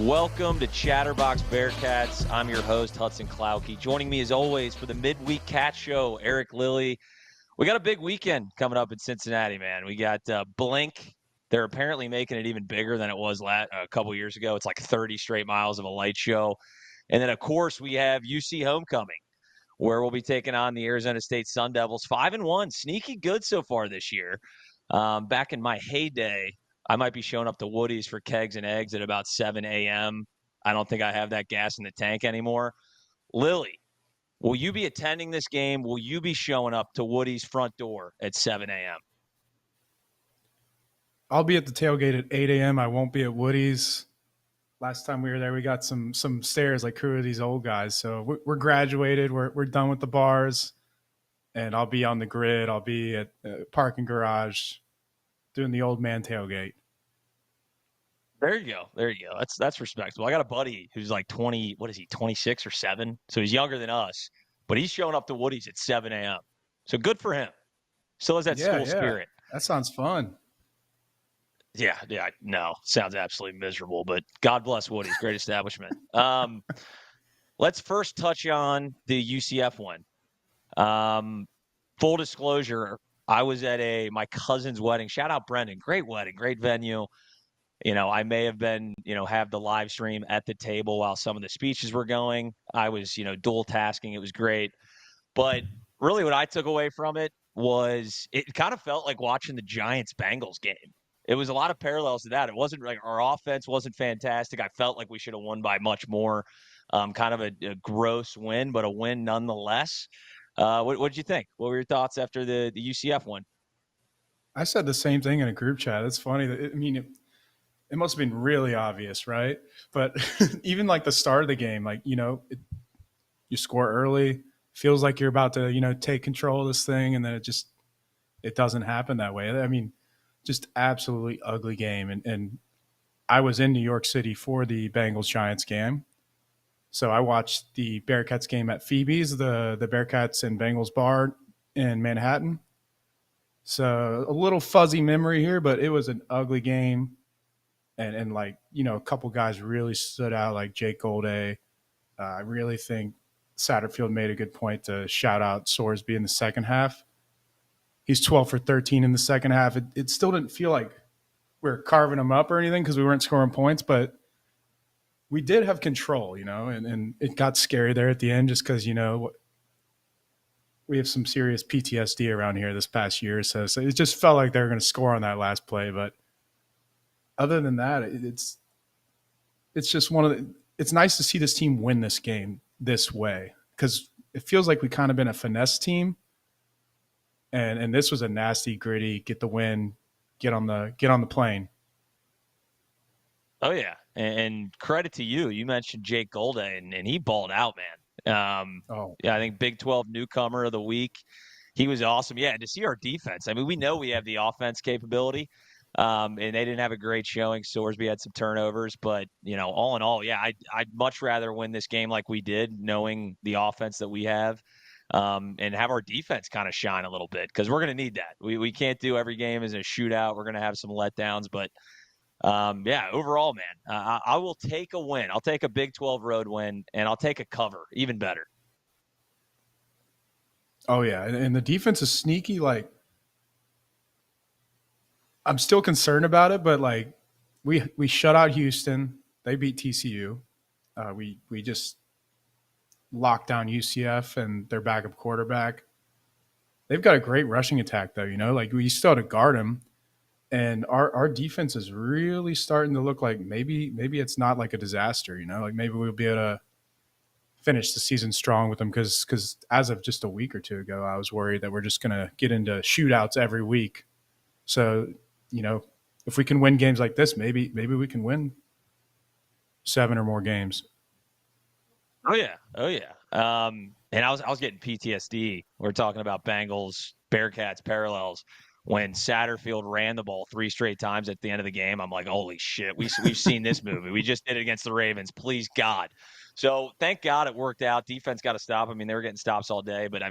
Welcome to Chatterbox Bearcats. I'm your host, Hudson Klauke. Joining me as always for the midweek cat show, Eric Lilly. We got a big weekend coming up in Cincinnati, man. We got Blink. They're apparently making it even bigger than it was a couple years ago. It's like 30 straight miles of a light show. And then, of course, we have UC Homecoming, where we'll be taking on the Arizona State Sun Devils. 5-1, sneaky good so far this year. Back in my heyday, I might be showing up to Woody's for kegs and eggs at about 7 a.m. I don't think I have that gas in the tank anymore. Lily, will you be attending this game? Will you be showing up to Woody's front door at 7 a.m.? I'll be at the tailgate at 8 a.m. I won't be at Woody's. Last time we were there, we got some stares like who are these old guys? So we're graduated. We're done with the bars, and I'll be on the grid. I'll be at the parking garage doing the old man tailgate. There you go. That's respectable. I got a buddy who's like 20. What is he? 26 or 7. So he's younger than us, but he's showing up to Woody's at 7 a.m. So good for him. Still has that school spirit. That sounds fun. Yeah. No, sounds absolutely miserable, but God bless Woody's, great establishment. Let's first touch on the UCF one. Full disclosure, I was at my cousin's wedding. Shout out Brendan. Great wedding, great venue. I may have been, have the live stream at the table while some of the speeches were going. I was, dual tasking. It was great. But really what I took away from it was it kind of felt like watching the Giants-Bengals game. It was a lot of parallels to that. It wasn't like our offense wasn't fantastic. I felt like we should have won by much more. Kind of a gross win, but a win nonetheless. What did you think? What were your thoughts after the UCF one? I said the same thing in a group chat. It's funny. It must have been really obvious, right? But even like the start of the game, like, you score early, feels like you're about to, take control of this thing, and then it doesn't happen that way. Just absolutely ugly game. And I was in New York City for the Bengals-Giants game. So I watched the Bearcats game at Phoebe's, the Bearcats and Bengals bar in Manhattan. So a little fuzzy memory here, but it was an ugly game. And like, a couple guys really stood out, like Jake Golday. I really think Satterfield made a good point to shout out Sorsby in the second half. He's 12 for 13 in the second half. It still didn't feel like we were carving him up or anything because we weren't scoring points, but we did have control, and it got scary there at the end just because, we have some serious PTSD around here this past year. So it just felt like they were going to score on that last play. But other than that, it's just it's nice to see this team win this game this way because it feels like we kind of been a finesse team. And this was a nasty, gritty, get the win, get on the plane. Oh, yeah. And credit to you. You mentioned Jake Golday, and he balled out, man. Yeah, I think Big 12 newcomer of the week. He was awesome. Yeah, and to see our defense. We know we have the offense capability, and they didn't have a great showing. Sorsby had some turnovers, but, all in all, yeah, I'd much rather win this game like we did, knowing the offense that we have. And have our defense kind of shine a little bit because we're going to need that. We can't do every game as a shootout. We're going to have some letdowns, but overall, man, I will take a win. I'll take a Big 12 road win, and I'll take a cover, even better. Oh, yeah, and the defense is sneaky. Like, I'm still concerned about it, but like we shut out Houston. They beat TCU. We just lock down UCF and their backup quarterback. They've got a great rushing attack, though, like we still have to guard them. And our defense is really starting to look like maybe it's not like a disaster, like maybe we'll be able to finish the season strong with them because as of just a week or two ago, I was worried that we're just going to get into shootouts every week. So, if we can win games like this, maybe we can win 7 or more games. Oh yeah. And I was getting PTSD. We're talking about Bengals, Bearcats parallels. When Satterfield ran the ball 3 straight times at the end of the game, I'm like, holy shit, we've seen this movie. We just did it against the Ravens. Please God. So thank God it worked out. Defense got to stop. They were getting stops all day, but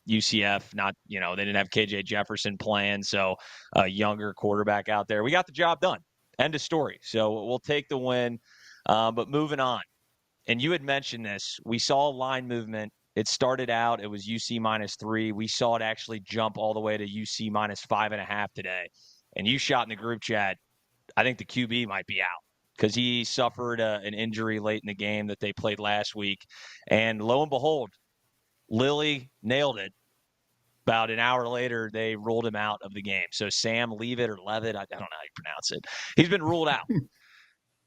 UCF, not, they didn't have KJ Jefferson playing, so a younger quarterback out there. We got the job done. End of story. So we'll take the win. But moving on, and you had mentioned this. We saw line movement. It started out, it was UC -3. We saw it actually jump all the way to UC -5.5 today. And you shot in the group chat, I think the QB might be out because he suffered an injury late in the game that they played last week. And lo and behold, Lilly nailed it. About an hour later, they ruled him out of the game. So Sam Leavitt or Levitt, I don't know how you pronounce it. He's been ruled out.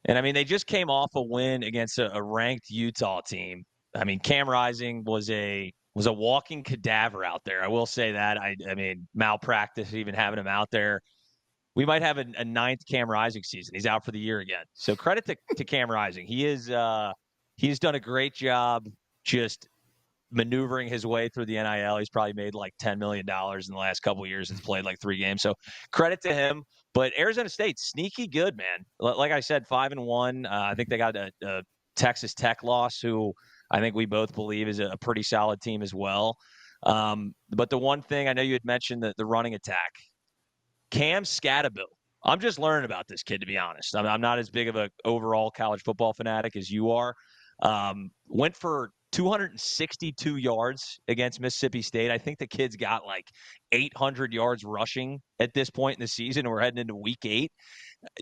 And I mean, they just came off a win against a ranked Utah team. I mean, Cam Rising was a walking cadaver out there. I will say that. I mean, malpractice even having him out there. We might have a ninth Cam Rising season. He's out for the year again. So credit to Cam Rising. He's done a great job just maneuvering his way through the NIL. He's probably made like $10 million in the last couple of years. He's played like 3 games. So credit to him. But Arizona State, sneaky good, man. Like I said, 5-1. I think they got a Texas Tech loss, who I think we both believe is a pretty solid team as well. But the one thing, I know you had mentioned the running attack. Cam Scatterbox. I'm just learning about this kid, to be honest. I'm not as big of an overall college football fanatic as you are. Went for 262 yards against Mississippi State. I think the kid's got like 800 yards rushing at this point in the season. We're heading into week 8.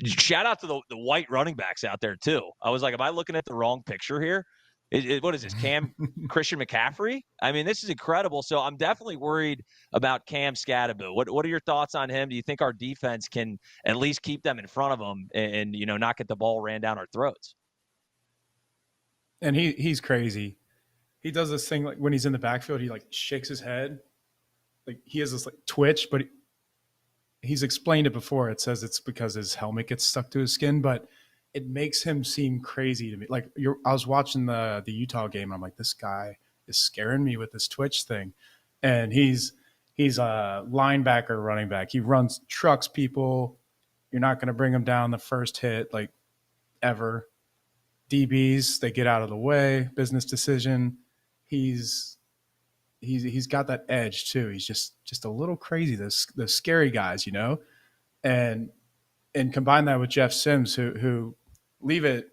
Shout out to the white running backs out there, too. I was like, am I looking at the wrong picture here? What is this, Cam Christian McCaffrey? I mean, this is incredible. So I'm definitely worried about Cam Scatterbox. What are your thoughts on him? Do you think our defense can at least keep them in front of them and not get the ball ran down our throats? And he's crazy. He does this thing like when he's in the backfield, he like shakes his head. Like he has this like twitch, but he's explained it before. It says it's because his helmet gets stuck to his skin, but it makes him seem crazy to me. Like I was watching the Utah game, and I'm like, this guy is scaring me with this twitch thing. And he's a linebacker, running back. He runs trucks people. You're not going to bring him down the first hit, like ever. DBs, they get out of the way. Business decision. He's got that edge too. He's just a little crazy. The scary guys, and combine that with Jeff Sims, who Leavitt.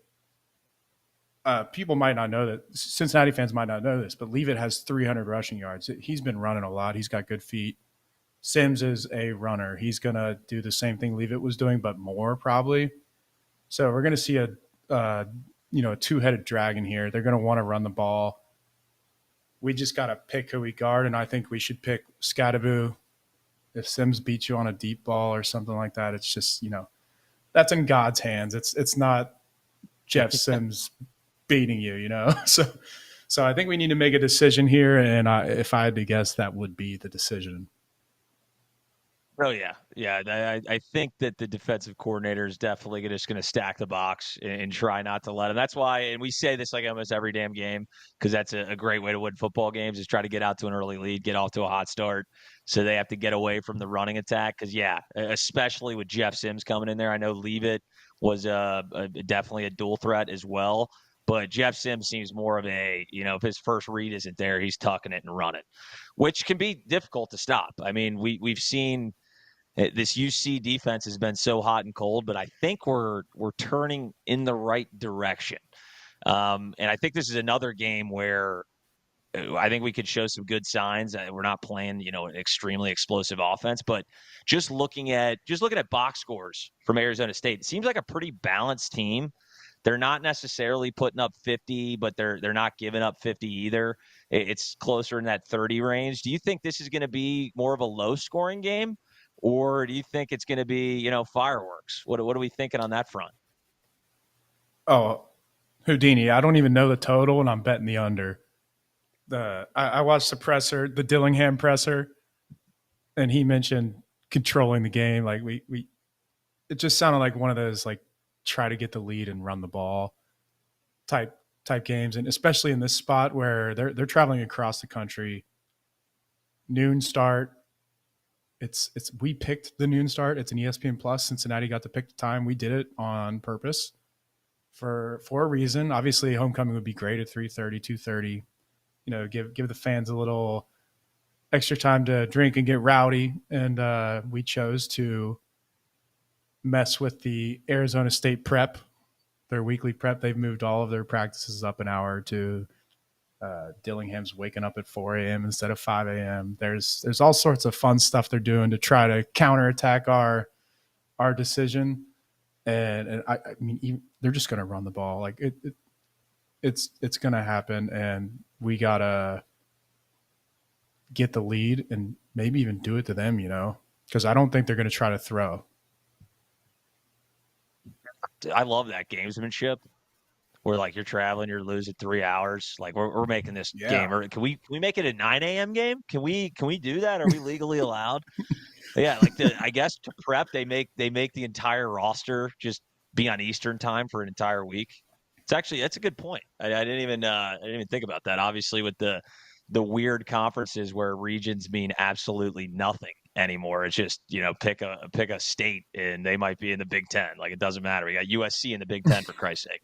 People might not know that. Cincinnati fans might not know this, but Leavitt has 300 rushing yards. He's been running a lot. He's got good feet. Sims is a runner. He's gonna do the same thing Leavitt was doing, but more probably. So we're gonna see a two-headed dragon here. They're gonna want to run the ball. We just got to pick who we guard, and I think we should pick Scatterbox. If Sims beats you on a deep ball or something like that, it's just, that's in God's hands. It's not Jeff Sims beating you, So I think we need to make a decision here, and if I had to guess, that would be the decision. Oh, yeah. Yeah, I think that the defensive coordinator is definitely just going to stack the box and try not to let him. That's why, and we say this like almost every damn game, because that's a great way to win football games, is try to get out to an early lead, get off to a hot start. So they have to get away from the running attack because, yeah, especially with Jeff Sims coming in there. I know Leavitt was definitely a dual threat as well. But Jeff Sims seems more of if his first read isn't there, he's tucking it and running, which can be difficult to stop. I mean, we've seen – this UC defense has been so hot and cold, but I think we're turning in the right direction. And I think this is another game where I think we could show some good signs. We're not playing, an extremely explosive offense, but just looking at box scores from Arizona State, it seems like a pretty balanced team. They're not necessarily putting up 50, but they're not giving up 50 either. It's closer in that 30 range. Do you think this is going to be more of a low-scoring game? Or do you think it's going to be, fireworks? What are we thinking on that front? Oh, Houdini, I don't even know the total, and I'm betting the under. I watched the Dillingham presser, and he mentioned controlling the game. Like it just sounded like one of those like try to get the lead and run the ball type games, and especially in this spot where they're traveling across the country. Noon start. We picked the noon start. It's an ESPN Plus. Cincinnati got to pick the time. We did it on purpose for a reason. Obviously, homecoming would be great at 3:30, 2:30. Give the fans a little extra time to drink and get rowdy. And we chose to mess with the Arizona State prep their weekly prep. They've moved all of their practices up an hour or two. Dillingham's waking up at 4 a.m. instead of 5 a.m. There's all sorts of fun stuff they're doing to try to counterattack our decision. And I mean, even, they're just going to run the ball. Like it's going to happen, and we gotta get the lead and maybe even do it to them. Because I don't think they're going to try to throw. I love that gamesmanship. Where like you're traveling, you're losing 3 hours. Like we're making this game. Or can we make it a 9 a.m. game? Can we do that? Are we legally allowed? Yeah, like I guess to prep they make the entire roster just be on Eastern time for an entire week. That's a good point. I didn't even think about that. Obviously, with the weird conferences where regions mean absolutely nothing anymore. It's just pick a state and they might be in the Big Ten. Like it doesn't matter. We got USC in the Big Ten for Christ's sake.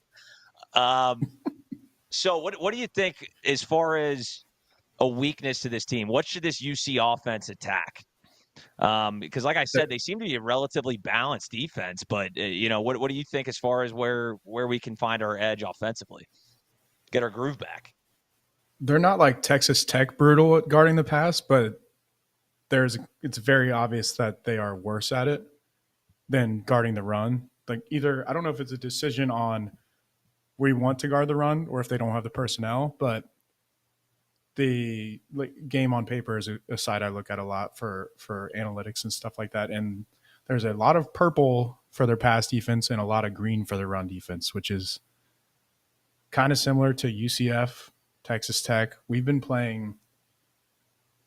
So what do you think as far as a weakness to this team? What should this UC offense attack? Because like I said, they seem to be a relatively balanced defense, but what do you think as far as where we can find our edge offensively? Get our groove back. They're not like Texas Tech brutal at guarding the pass, but it's very obvious that they are worse at it than guarding the run. Like either, I don't know if it's a decision on we want to guard the run or if they don't have the personnel, but the game on paper is a side I look at a lot for analytics and stuff like that. And there's a lot of purple for their pass defense and a lot of green for their run defense, which is kind of similar to UCF, Texas Tech. We've been playing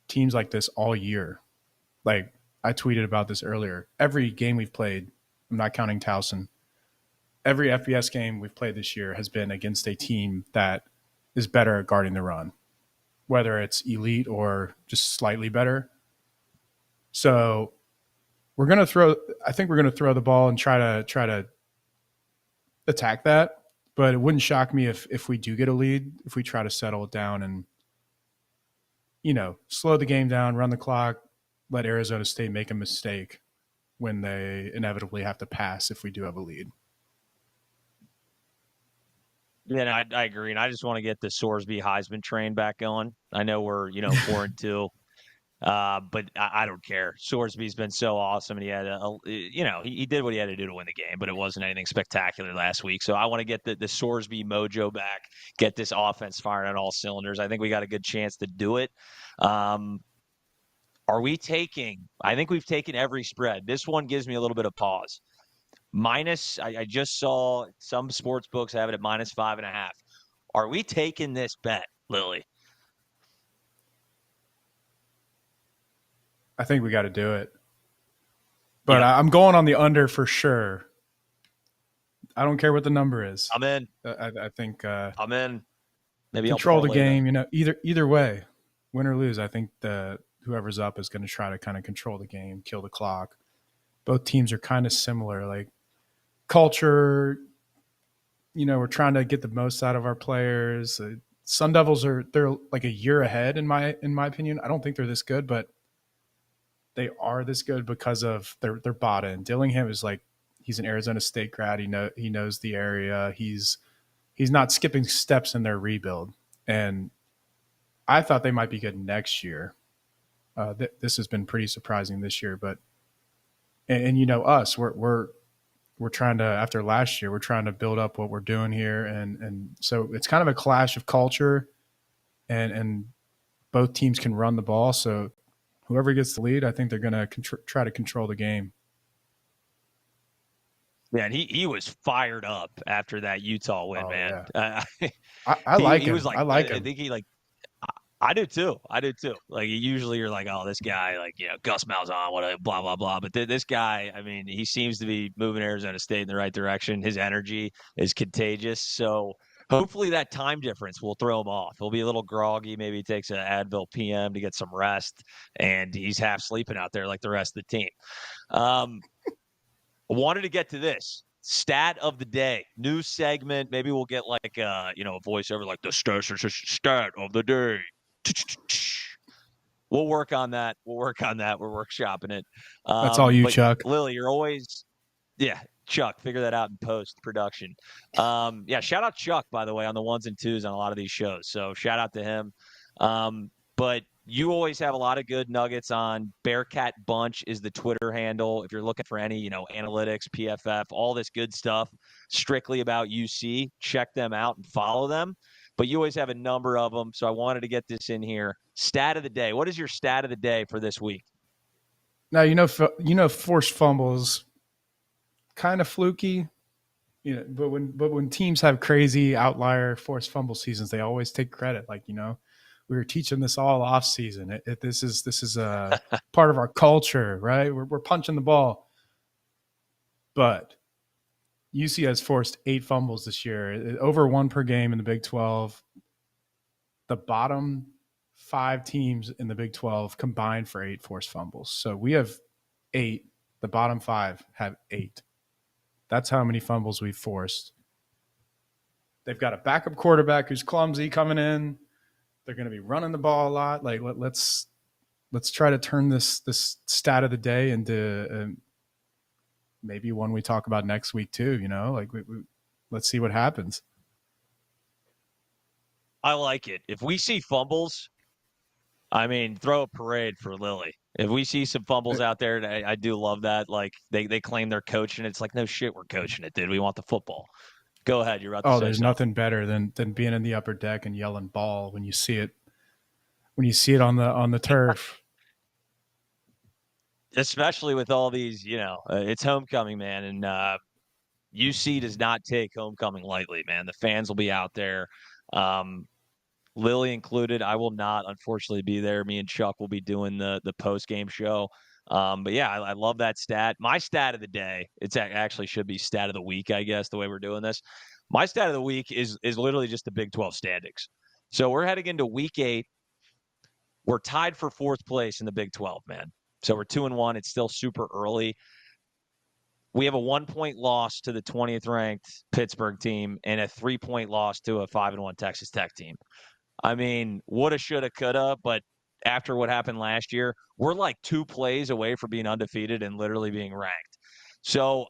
teams like this all year. Like I tweeted about this earlier. Every game we've played, I'm not counting Towson, every FBS game we've played this year has been against a team that is better at guarding the run, whether it's elite or just slightly better. So I think we're going to throw the ball and try to attack that. But it wouldn't shock me if we do get a lead, if we try to settle it down and, slow the game down, run the clock, let Arizona State make a mistake when they inevitably have to pass if we do have a lead. Yeah, I agree, and I just want to get the Sorsby Heisman train back going. I know we're 4-2, but I don't care. Sorsby's been so awesome, and he had he did what he had to do to win the game, but it wasn't anything spectacular last week. So I want to get the Sorsby mojo back, get this offense firing on all cylinders. I think we got a good chance to do it. Are we taking? I think we've taken every spread. This one gives me a little bit of pause. Minus, I just saw some sports books have it at -5.5. Are we taking this bet, Lily? I think we got to do it. But yep. I'm going on the under for sure. I don't care what the number is. I'm in. I think I'm in. Maybe control the game. Either way, win or lose. I think whoever's up is going to try to kind of control the game, kill the clock. Both teams are kind of similar. Like culture, we're trying to get the most out of our players. Sun Devils they're like a year ahead in my opinion. I don't think they're this good, but they are this good because of they're bought in. Dillingham is like he's an Arizona State grad. He knows the area. He's not skipping steps in their rebuild. And I thought they might be good next year. This has been pretty surprising this year, but and us, we're trying to, after last year, we're trying to build up what we're doing here. And so it's kind of a clash of culture and both teams can run the ball. So whoever gets the lead, I think they're going to try to control the game. Yeah, and he was fired up after that Utah win, man. Yeah. I like him. He was like, I like him. I think he I do too. Like usually you're like, oh, this guy, like, Gus Malzahn, what blah, blah, blah. But this guy, I mean, he seems to be moving Arizona State in the right direction. His energy is contagious. So hopefully that time difference will throw him off. He'll be a little groggy. Maybe he takes an Advil PM to get some rest, and he's half sleeping out there like the rest of the team. I wanted to get to this. Stat of the day, new segment. Maybe we'll get like a voiceover like the stat of the day. We'll work on that. We're workshopping it. That's all you, Chuck. Lily, you're always, yeah. Chuck, figure that out in post-production. Yeah, shout out Chuck, by the way, on the ones and twos on a lot of these shows. So shout out to him. But you always have a lot of good nuggets on Bearcat Bunch is the Twitter handle. If you're looking for any, analytics, PFF, all this good stuff strictly about UC, check them out and follow them. But you always have a number of them, so I wanted to get this in here. Stat of the day. What is your stat of the day for this week? Now, forced fumbles kind of fluky, but when teams have crazy outlier forced fumble seasons, they always take credit. Like, we were teaching this all off season. This is a part of our culture, right? We're punching the ball. But UC has forced 8 fumbles this year, over 1 per game in the Big 12. The bottom 5 teams in the Big 12 combined for 8 forced fumbles. So we have 8. The bottom 5 have 8. That's how many fumbles we've forced. They've got a backup quarterback who's clumsy coming in. They're going to be running the ball a lot. Like, let's try to turn this stat of the day into maybe one we talk about next week too. Let's see what happens. I like it. If we see fumbles, throw a parade for Lily. If we see some fumbles out there, I do love that. Like they claim they're coaching. It's like, no shit, we're coaching it, dude. We want the football. Go ahead. You're about to say there's something. Nothing better than being in the upper deck and yelling ball when you see it on the turf. Especially with all these, it's homecoming, man, and UC does not take homecoming lightly, man. The fans will be out there. Lily included. I will not, unfortunately, be there. Me and Chuck will be doing the post-game show. But yeah, I love that stat. My stat of the day, it actually should be stat of the week, I guess, the way we're doing this. My stat of the week is literally just the Big 12 standings. So we're heading into week 8. We're tied for 4th place in the Big 12, man. So we're 2-1. It's still super early. We have a 1-point loss to the 20th ranked Pittsburgh team and a 3-point loss to a 5-1 Texas Tech team. Woulda, shoulda, coulda, but after what happened last year, we're like 2 plays away from being undefeated and literally being ranked. So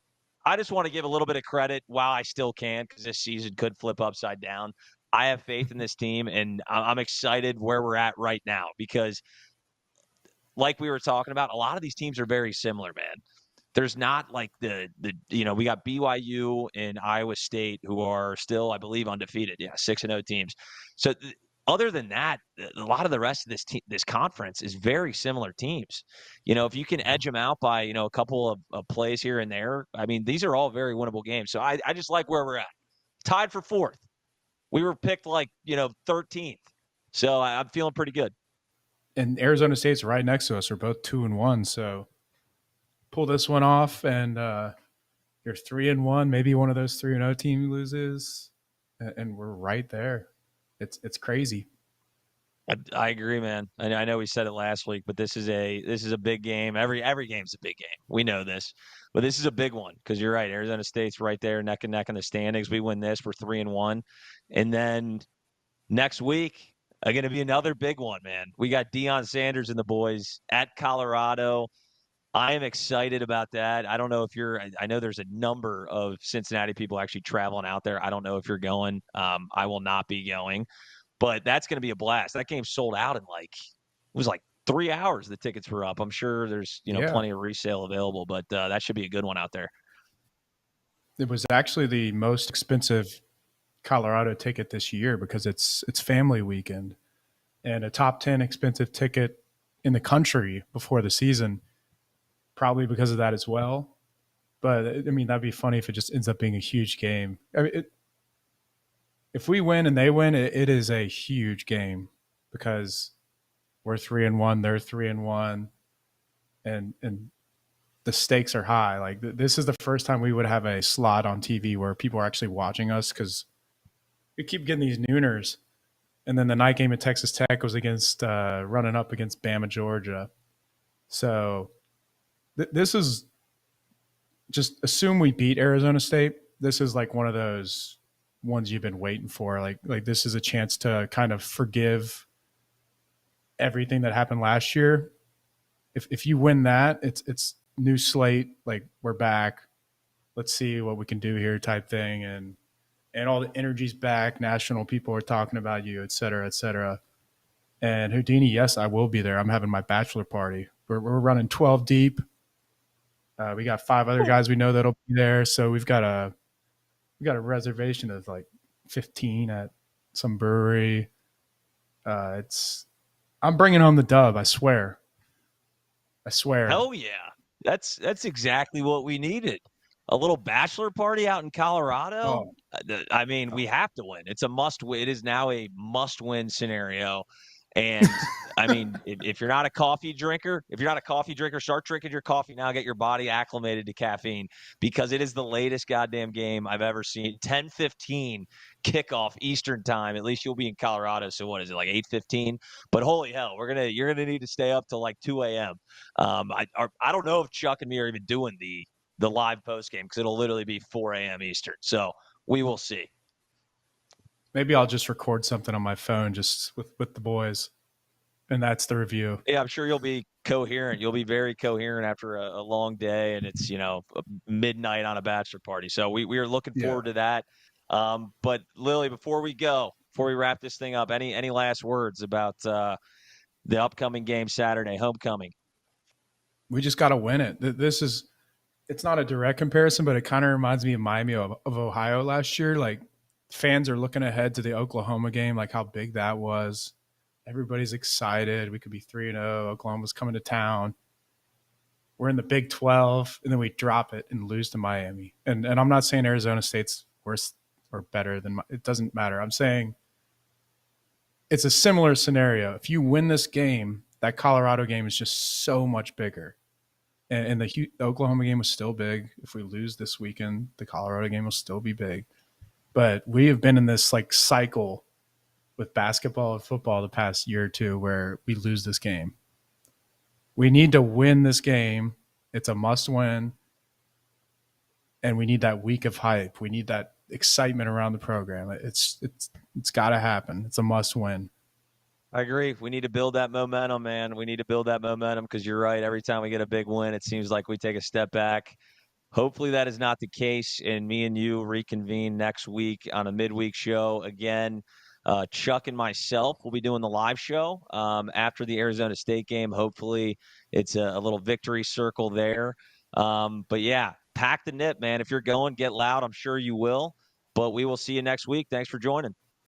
I just want to give a little bit of credit while I still can, because this season could flip upside down. I have faith in this team, and I'm excited where we're at right now because, like we were talking about, a lot of these teams are very similar, man. There's not like we got BYU and Iowa State who are still, I believe, undefeated. Yeah, 6-0 teams. So other than that, a lot of the rest of this conference is very similar teams. If you can edge them out by, a couple of plays here and there, these are all very winnable games. So I just like where we're at. Tied for 4th. We were picked 13th. So I'm feeling pretty good. And Arizona State's right next to us. We're both 2-1. So pull this one off, and you're 3-1. Maybe one of those 3-0 team loses, and we're right there. It's crazy. I agree, man. I know we said it last week, but this is a big game. Every game's a big game. We know this, but this is a big one because you're right. Arizona State's right there, neck and neck in the standings. We win this, we're 3-1, and then next week going to be another big one, man. We got Deion Sanders and the boys at Colorado. I am excited about that. I don't know if I know there's a number of Cincinnati people actually traveling out there. I don't know if you're going. I will not be going. But that's going to be a blast. That game sold out in it was 3 hours the tickets were up. I'm sure there's, plenty of resale available, but that should be a good one out there. It was actually the most expensive Colorado ticket this year because it's family weekend, and a top 10 expensive ticket in the country before the season, probably because of that as well. But that'd be funny if it just ends up being a huge game. If we win and they win, it is a huge game because we're 3-1, they're 3-1, and the stakes are high. Like this is the first time we would have a slot on TV where people are actually watching us because we keep getting these nooners. And then the night game at Texas Tech was against running up against Bama, Georgia. So this is just assume we beat Arizona State. This is like one of those ones you've been waiting for. Like this is a chance to kind of forgive everything that happened last year. If you win that, it's new slate. Like we're back. let's see what we can do here type thing. And all the energy's back. National people are talking about you, et cetera, et cetera. And Houdini, yes, I will be there. I'm having my bachelor party. We're running 12 deep. We got 5 other guys we know that'll be there. So we got a reservation of like 15 at some brewery. It's I'm bringing home the dub. I swear. I swear. Hell yeah. That's exactly what we needed. A little bachelor party out in Colorado. Oh, I mean, we have to win. It's a must win. It is now a must win scenario. And I mean, if you're not a coffee drinker, start drinking your coffee now. Get your body acclimated to caffeine because it is the latest goddamn game I've ever seen. 10:15 kickoff Eastern time. At least you'll be in Colorado. So what is it, like 8:15? But holy hell, you're gonna need to stay up till like 2 a.m. I don't know if Chuck and me are even doing the live post game because it'll literally be 4 a.m. Eastern. So we will see. maybe I'll just record something on my phone just with the boys, and that's the review. Yeah, I'm sure you'll be coherent. You'll be very coherent after a long day, and it's midnight on a bachelor party. So we are looking Yeah. forward to that. But Lily, before we wrap this thing up, any last words about the upcoming game Saturday, homecoming? We just got to win it. It's not a direct comparison, but it kind of reminds me of Miami of Ohio last year. Like fans are looking ahead to the Oklahoma game, like how big that was. Everybody's excited. We could be 3-0. Oklahoma's coming to town. We're in the Big 12, and then we drop it and lose to Miami. And I'm not saying Arizona State's worse or better than it doesn't matter. I'm saying it's a similar scenario. If you win this game, that Colorado game is just so much bigger. And the Oklahoma game was still big. If we lose this weekend, the Colorado game will still be big. But we have been in this like cycle with basketball and football the past year or two where we lose this game. We need to win this game. It's a must win. And we need that week of hype. We need that excitement around the program. It's got to happen. It's a must win. I agree. We need to build that momentum, man. We need to build that momentum because you're right. Every time we get a big win, it seems like we take a step back. Hopefully that is not the case, and me and you reconvene next week on a midweek show. Again, Chuck and myself will be doing the live show after the Arizona State game. Hopefully it's a little victory circle there. But yeah, pack the nip, man. If you're going, get loud. I'm sure you will. But we will see you next week. Thanks for joining.